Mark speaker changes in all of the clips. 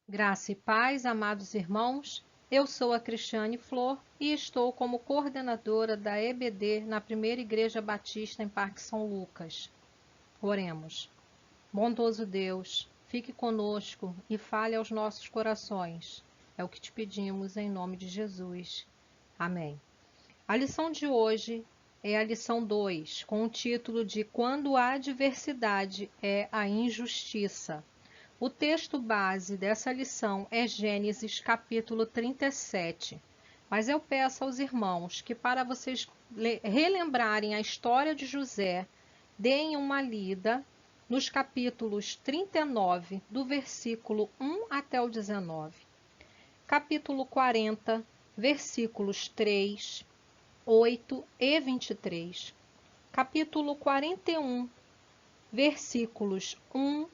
Speaker 1: Graça e paz, amados irmãos. Eu sou a Cristiane Flor e estou como coordenadora da EBD na Primeira Igreja Batista em Parque São Lucas. Oremos. Bondoso Deus, fique conosco e fale aos nossos corações. É o que te pedimos em nome de Jesus. Amém. A lição de hoje é a lição 2, com o título de Quando a adversidade é a injustiça. O texto base dessa lição é Gênesis capítulo 37, mas eu peço aos irmãos que, para vocês relembrarem a história de José, deem uma lida nos capítulos 39, do versículo 1 até o 19, capítulo 40, versículos 3, 8 e 23, capítulo 41, versículos 1,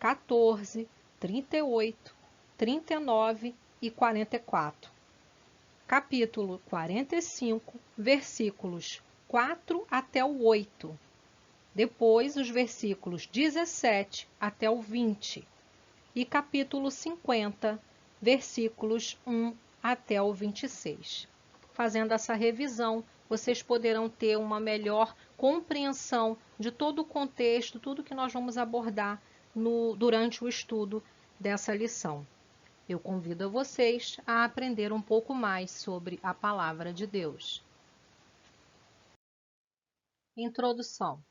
Speaker 1: 14, 38, 39 e 44. Capítulo 45, versículos 4 até o 8. Depois, os versículos 17 até o 20. E capítulo 50, versículos 1 até o 26. Fazendo essa revisão, vocês poderão ter uma melhor compreensão de todo o contexto, tudo que nós vamos abordar durante o estudo dessa lição. Eu convido vocês a aprender um pouco mais sobre a palavra de Deus. Introdução.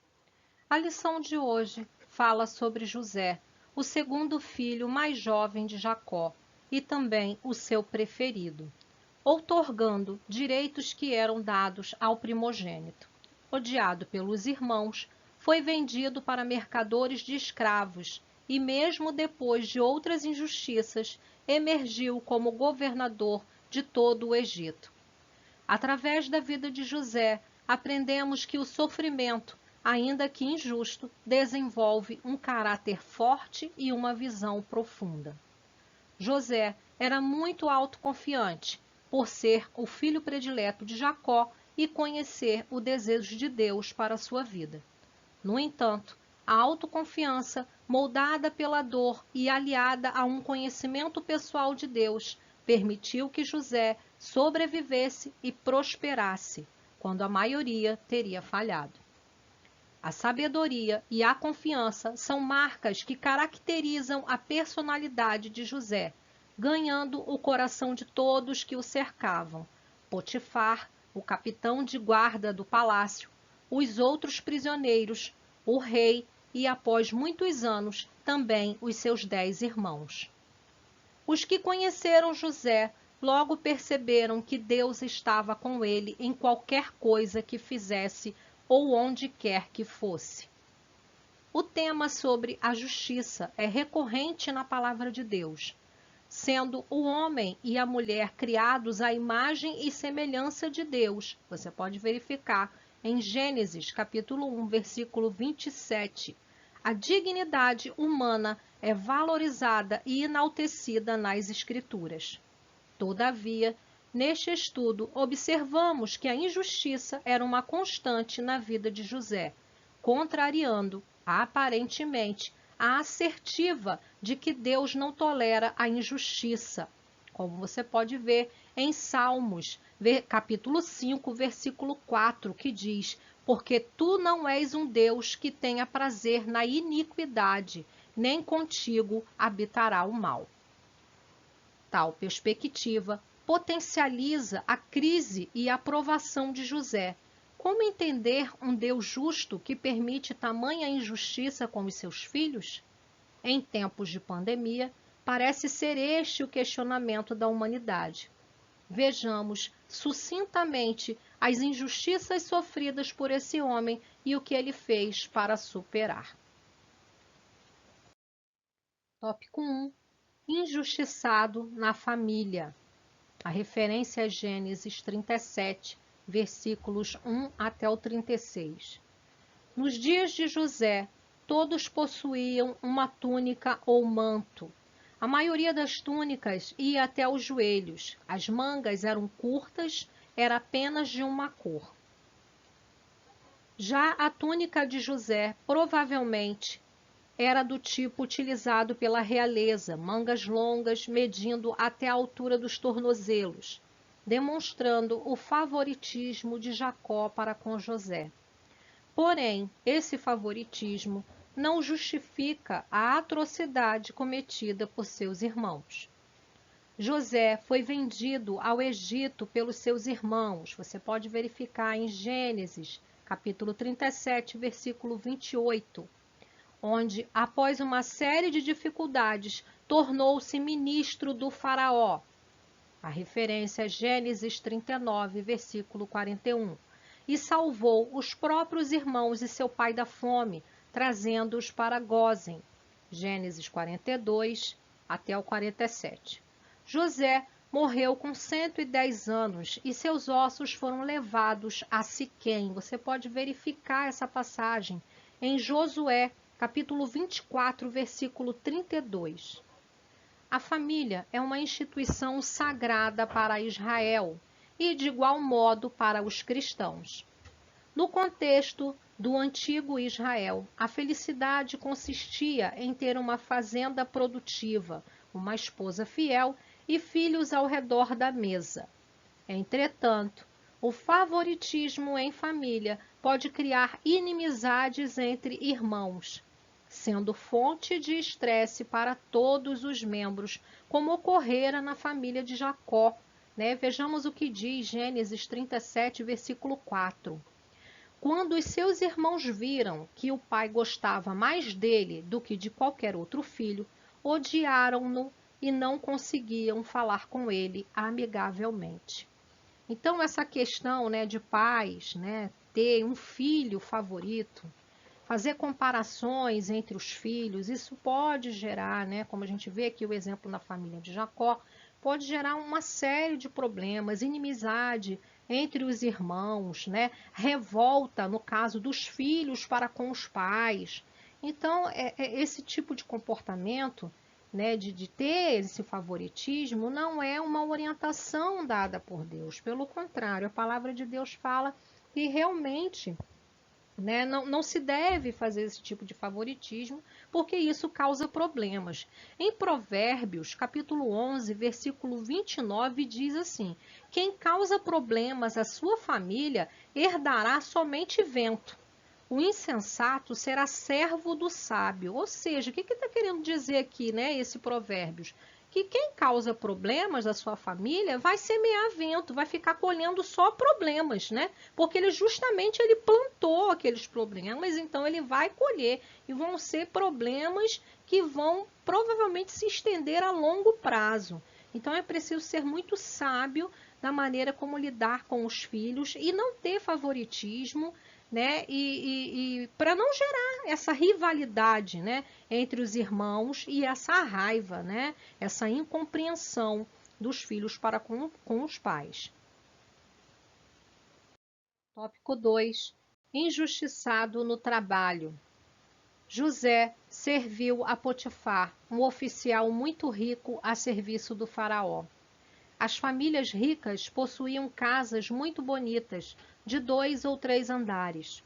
Speaker 1: A lição de hoje fala sobre José, o segundo filho mais jovem de Jacó e também o seu preferido, outorgando direitos que eram dados ao primogênito. Odiado pelos irmãos, foi vendido para mercadores de escravos e, mesmo depois de outras injustiças, emergiu como governador de todo o Egito. Através da vida de José, aprendemos que o sofrimento, ainda que injusto, desenvolve um caráter forte e uma visão profunda. José era muito autoconfiante, por ser o filho predileto de Jacó e conhecer o desejo de Deus para a sua vida. No entanto, a autoconfiança, moldada pela dor e aliada a um conhecimento pessoal de Deus, permitiu que José sobrevivesse e prosperasse, quando a maioria teria falhado. A sabedoria e a confiança são marcas que caracterizam a personalidade de José, ganhando o coração de todos que o cercavam. Potifar, o capitão de guarda do palácio, os outros prisioneiros, o rei e, após muitos anos, também os seus 10 irmãos. Os que conheceram José logo perceberam que Deus estava com ele em qualquer coisa que fizesse ou onde quer que fosse. O tema sobre a justiça é recorrente na palavra de Deus, sendo o homem e a mulher criados à imagem e semelhança de Deus. Você pode verificar em Gênesis, capítulo 1, versículo 27. A dignidade humana é valorizada e enaltecida nas Escrituras. Todavia, neste estudo, observamos que a injustiça era uma constante na vida de José, contrariando, aparentemente, a assertiva de que Deus não tolera a injustiça, como você pode ver em Salmos, capítulo 5, versículo 4, que diz: Porque tu não és um Deus que tenha prazer na iniquidade, nem contigo habitará o mal. Tal perspectiva potencializa a crise e a provação de José. Como entender um Deus justo que permite tamanha injustiça com os seus filhos? Em tempos de pandemia, parece ser este o questionamento da humanidade. Vejamos sucintamente as injustiças sofridas por esse homem e o que ele fez para superar. Tópico 1. Injustiçado na família. A referência é Gênesis 37, versículos 1 até o 36. Nos dias de José, todos possuíam uma túnica ou manto. A maioria das túnicas ia até os joelhos. As mangas eram curtas, era apenas de uma cor. Já a túnica de José, provavelmente, era do tipo utilizado pela realeza, mangas longas medindo até a altura dos tornozelos, demonstrando o favoritismo de Jacó para com José. Porém, esse favoritismo não justifica a atrocidade cometida por seus irmãos. José foi vendido ao Egito pelos seus irmãos. Você pode verificar em Gênesis, capítulo 37, versículo 28, onde, após uma série de dificuldades, tornou-se ministro do faraó. A referência é Gênesis 39, versículo 41. E salvou os próprios irmãos e seu pai da fome, trazendo-os para Gósen. Gênesis 42 até o 47. José morreu com 110 anos e seus ossos foram levados a Siquém. Você pode verificar essa passagem em Josué, capítulo 24, versículo 32. A família é uma instituição sagrada para Israel e, de igual modo, para os cristãos. No contexto do antigo Israel, a felicidade consistia em ter uma fazenda produtiva, uma esposa fiel e filhos ao redor da mesa. Entretanto, o favoritismo em família pode criar inimizades entre irmãos, sendo fonte de estresse para todos os membros, como ocorrera na família de Jacó, né? Vejamos o que diz Gênesis 37, versículo 4. Quando os seus irmãos viram que o pai gostava mais dele do que de qualquer outro filho, odiaram-no e não conseguiam falar com ele amigavelmente. Então, essa questão, né, de pais, né, ter um filho favorito, fazer comparações entre os filhos, isso pode gerar, né, como a gente vê aqui o exemplo na família de Jacó, pode gerar uma série de problemas, inimizade entre os irmãos, né, revolta no caso dos filhos para com os pais. Então, esse tipo de comportamento, né, de ter esse favoritismo, não é uma orientação dada por Deus. Pelo contrário, a palavra de Deus fala que realmente, né, não se deve fazer esse tipo de favoritismo, porque isso causa problemas. Em Provérbios, capítulo 11, versículo 29, diz assim: quem causa problemas à sua família herdará somente vento. O insensato será servo do sábio. Ou seja, o que está querendo dizer aqui, né, esse Provérbios? Que quem causa problemas à sua família vai semear vento, vai ficar colhendo só problemas, né? Porque ele plantou aqueles problemas, então ele vai colher. E vão ser problemas que vão provavelmente se estender a longo prazo. Então é preciso ser muito sábio na maneira como lidar com os filhos e não ter favoritismo, né? E para não gerar essa rivalidade, né, entre os irmãos e essa raiva, né, essa incompreensão dos filhos para com os pais. Tópico 2. Injustiçado no trabalho. José serviu a Potifar, um oficial muito rico a serviço do faraó. As famílias ricas possuíam casas muito bonitas, de 2 ou 3 andares.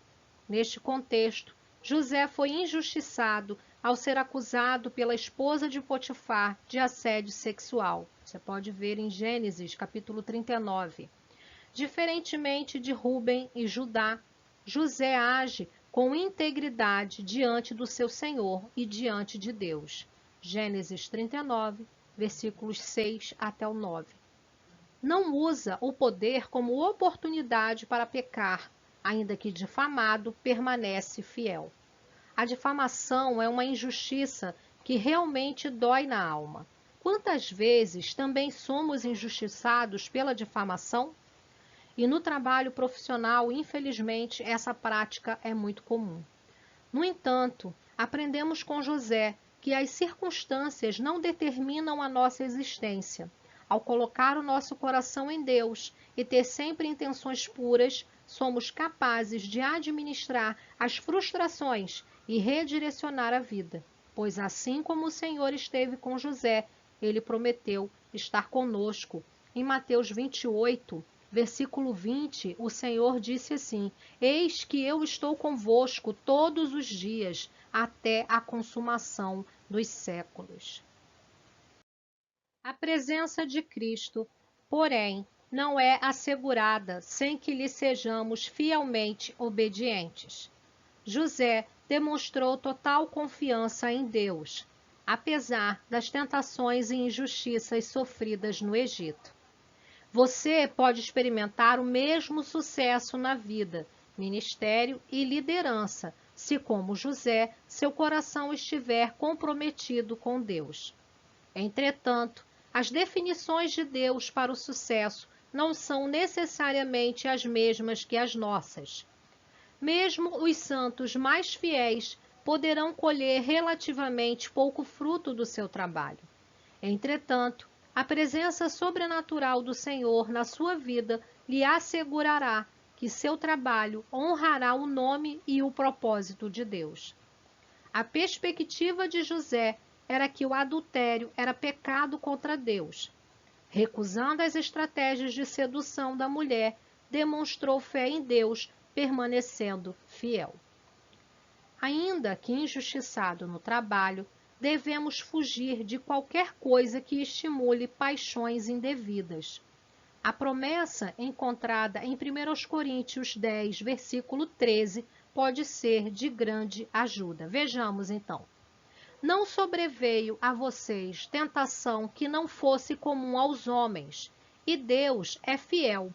Speaker 1: Neste contexto, José foi injustiçado ao ser acusado pela esposa de Potifar de assédio sexual. Você pode ver em Gênesis, capítulo 39. Diferentemente de Rúben e Judá, José age com integridade diante do seu Senhor e diante de Deus. Gênesis 39, versículos 6 até o 9. Não usa o poder como oportunidade para pecar, ainda que difamado, permanece fiel. A difamação é uma injustiça que realmente dói na alma. Quantas vezes também somos injustiçados pela difamação? E no trabalho profissional, infelizmente, essa prática é muito comum. No entanto, aprendemos com José que as circunstâncias não determinam a nossa existência. Ao colocar o nosso coração em Deus e ter sempre intenções puras, somos capazes de administrar as frustrações e redirecionar a vida. Pois assim como o Senhor esteve com José, ele prometeu estar conosco. Em Mateus 28, versículo 20, o Senhor disse assim: eis que eu estou convosco todos os dias, até a consumação dos séculos. A presença de Cristo, porém, não é assegurada sem que lhe sejamos fielmente obedientes. José demonstrou total confiança em Deus, apesar das tentações e injustiças sofridas no Egito. Você pode experimentar o mesmo sucesso na vida, ministério e liderança, se, como José, seu coração estiver comprometido com Deus. Entretanto, as definições de Deus para o sucesso não são necessariamente as mesmas que as nossas. Mesmo os santos mais fiéis poderão colher relativamente pouco fruto do seu trabalho. Entretanto, a presença sobrenatural do Senhor na sua vida lhe assegurará que seu trabalho honrará o nome e o propósito de Deus. A perspectiva de José era que o adultério era pecado contra Deus. Recusando as estratégias de sedução da mulher, demonstrou fé em Deus, permanecendo fiel. Ainda que injustiçado no trabalho, devemos fugir de qualquer coisa que estimule paixões indevidas. A promessa encontrada em 1 Coríntios 10, versículo 13, pode ser de grande ajuda. Vejamos então. Não sobreveio a vocês tentação que não fosse comum aos homens, e Deus é fiel.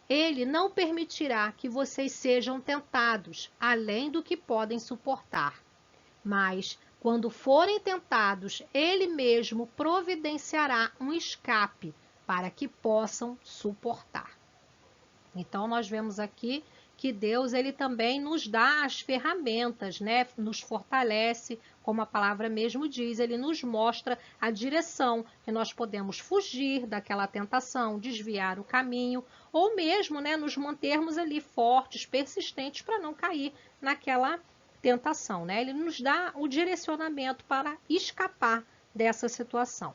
Speaker 1: Ele não permitirá que vocês sejam tentados, além do que podem suportar. Mas, quando forem tentados, Ele mesmo providenciará um escape para que possam suportar. Então, nós vemos aqui que Deus ele também nos dá as ferramentas, né? Nos fortalece, como a palavra mesmo diz, ele nos mostra a direção que nós podemos fugir daquela tentação, desviar o caminho, ou mesmo, né, nos mantermos ali fortes, persistentes para não cair naquela tentação, né? Ele nos dá o direcionamento para escapar dessa situação.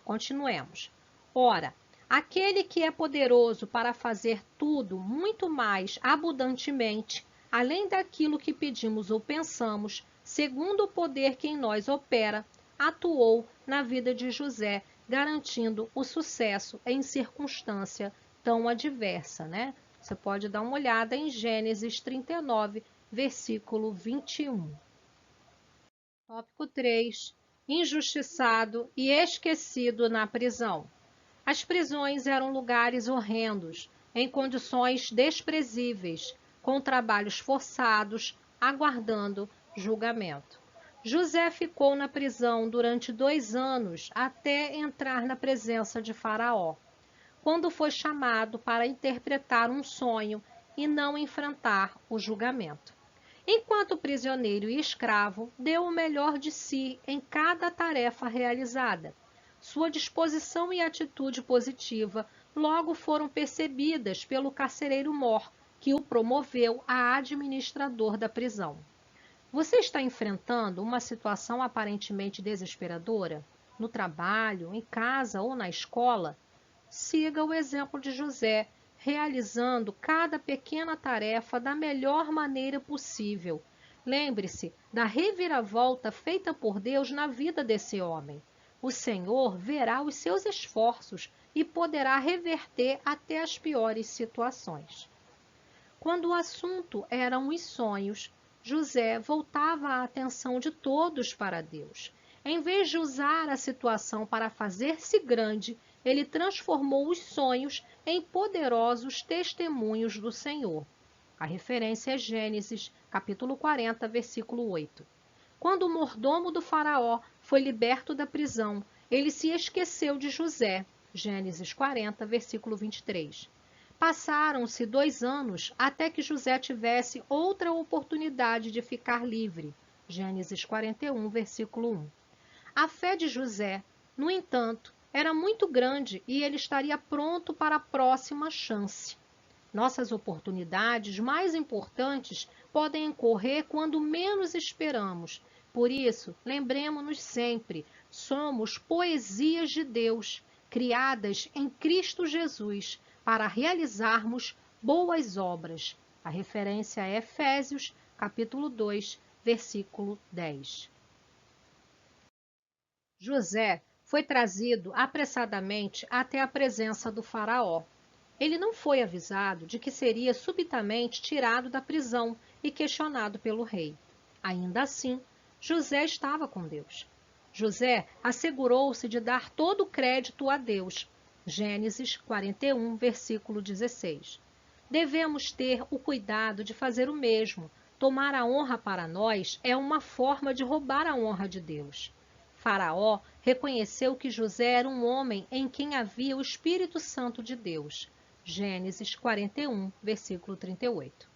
Speaker 1: Continuemos. Ora, aquele que é poderoso para fazer tudo muito mais abundantemente, além daquilo que pedimos ou pensamos, segundo o poder que em nós opera, atuou na vida de José, garantindo o sucesso em circunstância tão adversa, né? Você pode dar uma olhada em Gênesis 39, versículo 21. Tópico 3. Injustiçado e esquecido na prisão. As prisões eram lugares horrendos, em condições desprezíveis, com trabalhos forçados, aguardando julgamento. José ficou na prisão durante 2 anos até entrar na presença de Faraó, quando foi chamado para interpretar um sonho e não enfrentar o julgamento. Enquanto prisioneiro e escravo, deu o melhor de si em cada tarefa realizada. Sua disposição e atitude positiva logo foram percebidas pelo carcereiro Mor, que o promoveu a administrador da prisão. Você está enfrentando uma situação aparentemente desesperadora? No trabalho, em casa ou na escola? Siga o exemplo de José, realizando cada pequena tarefa da melhor maneira possível. Lembre-se da reviravolta feita por Deus na vida desse homem. O Senhor verá os seus esforços e poderá reverter até as piores situações. Quando o assunto eram os sonhos, José voltava a atenção de todos para Deus. Em vez de usar a situação para fazer-se grande, ele transformou os sonhos em poderosos testemunhos do Senhor. A referência é Gênesis, capítulo 40, versículo 8. Quando o mordomo do faraó foi liberto da prisão, ele se esqueceu de José. Gênesis 40, versículo 23. Passaram-se 2 anos até que José tivesse outra oportunidade de ficar livre. Gênesis 41, versículo 1. A fé de José, no entanto, era muito grande e ele estaria pronto para a próxima chance. Nossas oportunidades mais importantes podem ocorrer quando menos esperamos. Por isso, lembremos-nos sempre, somos poesias de Deus, criadas em Cristo Jesus, para realizarmos boas obras. A referência é Efésios, capítulo 2, versículo 10. José foi trazido apressadamente até a presença do faraó. Ele não foi avisado de que seria subitamente tirado da prisão e questionado pelo rei. Ainda assim, José estava com Deus. José assegurou-se de dar todo o crédito a Deus. Gênesis 41, versículo 16. Devemos ter o cuidado de fazer o mesmo. Tomar a honra para nós é uma forma de roubar a honra de Deus. Faraó reconheceu que José era um homem em quem havia o Espírito Santo de Deus. Gênesis 41, versículo 38.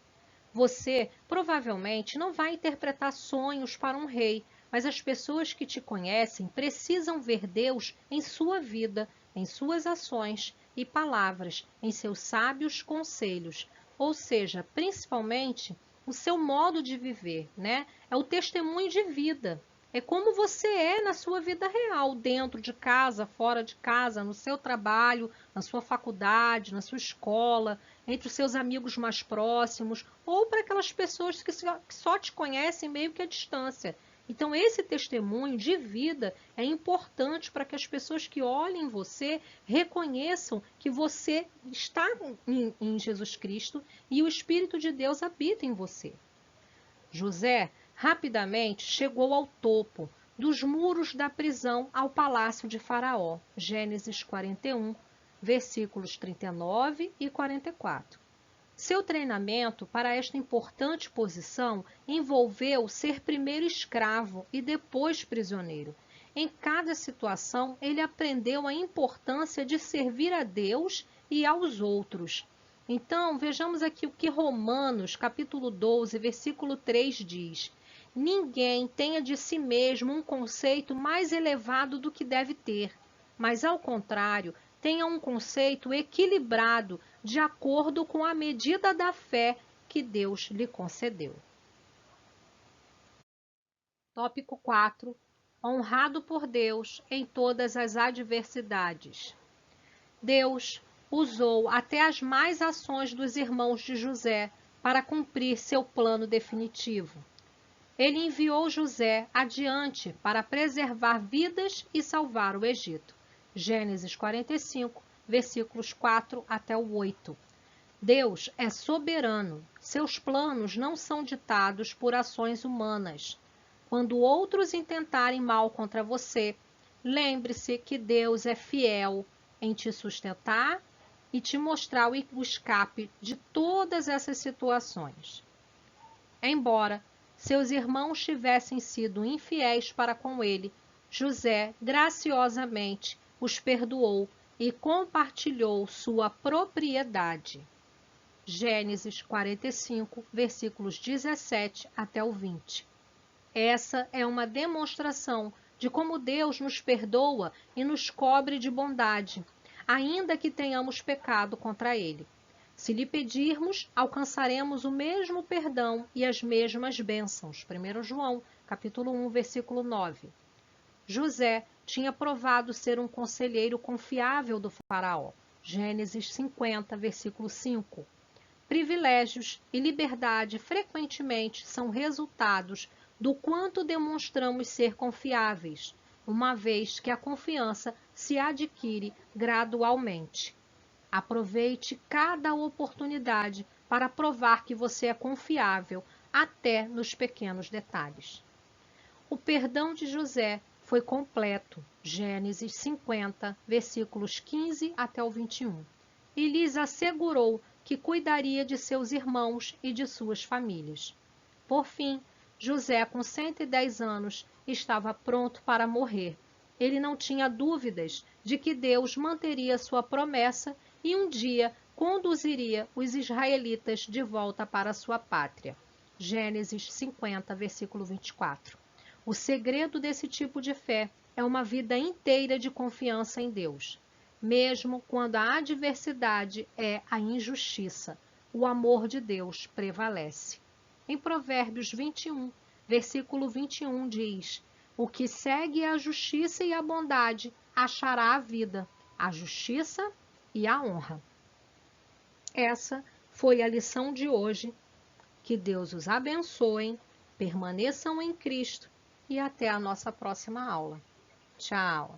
Speaker 1: Você provavelmente não vai interpretar sonhos para um rei, mas as pessoas que te conhecem precisam ver Deus em sua vida, em suas ações e palavras, em seus sábios conselhos, ou seja, principalmente o seu modo de viver, né? É o testemunho de vida. É como você é na sua vida real, dentro de casa, fora de casa, no seu trabalho, na sua faculdade, na sua escola, entre os seus amigos mais próximos, ou para aquelas pessoas que só te conhecem meio que à distância. Então, esse testemunho de vida é importante para que as pessoas que olhem você reconheçam que você está em Jesus Cristo e o Espírito de Deus habita em você. José rapidamente chegou ao topo dos muros da prisão ao palácio de Faraó. Gênesis 41, versículos 39 e 44. Seu treinamento para esta importante posição envolveu ser primeiro escravo e depois prisioneiro. Em cada situação, ele aprendeu a importância de servir a Deus e aos outros. Então, vejamos aqui o que Romanos, capítulo 12, versículo 3 diz. Ninguém tenha de si mesmo um conceito mais elevado do que deve ter, mas, ao contrário, tenha um conceito equilibrado, de acordo com a medida da fé que Deus lhe concedeu. Tópico 4. Honrado por Deus em todas as adversidades. Deus usou até as más ações dos irmãos de José para cumprir seu plano definitivo. Ele enviou José adiante para preservar vidas e salvar o Egito. Gênesis 45, versículos 4 até o 8. Deus é soberano. Seus planos não são ditados por ações humanas. Quando outros intentarem mal contra você, lembre-se que Deus é fiel em te sustentar e te mostrar o escape de todas essas situações. Embora seus irmãos tivessem sido infiéis para com ele, José graciosamente os perdoou e compartilhou sua propriedade. Gênesis 45, versículos 17 até o 20. Essa é uma demonstração de como Deus nos perdoa e nos cobre de bondade, ainda que tenhamos pecado contra ele. Se lhe pedirmos, alcançaremos o mesmo perdão e as mesmas bênçãos. 1 João, capítulo 1, versículo 9. José tinha provado ser um conselheiro confiável do faraó. Gênesis 50, versículo 5. Privilégios e liberdade frequentemente são resultados do quanto demonstramos ser confiáveis, uma vez que a confiança se adquire gradualmente. Aproveite cada oportunidade para provar que você é confiável, até nos pequenos detalhes. O perdão de José foi completo, Gênesis 50, versículos 15 até o 21, e lhes assegurou que cuidaria de seus irmãos e de suas famílias. Por fim, José, com 110 anos, estava pronto para morrer. Ele não tinha dúvidas de que Deus manteria sua promessa e um dia conduziria os israelitas de volta para sua pátria. Gênesis 50, versículo 24. O segredo desse tipo de fé é uma vida inteira de confiança em Deus. Mesmo quando a adversidade é a injustiça, o amor de Deus prevalece. Em Provérbios 21, versículo 21 diz: o que segue a justiça e a bondade achará a vida, a justiça e a honra. Essa foi a lição de hoje. Que Deus os abençoe, Permaneçam em Cristo e até a nossa próxima aula. Tchau!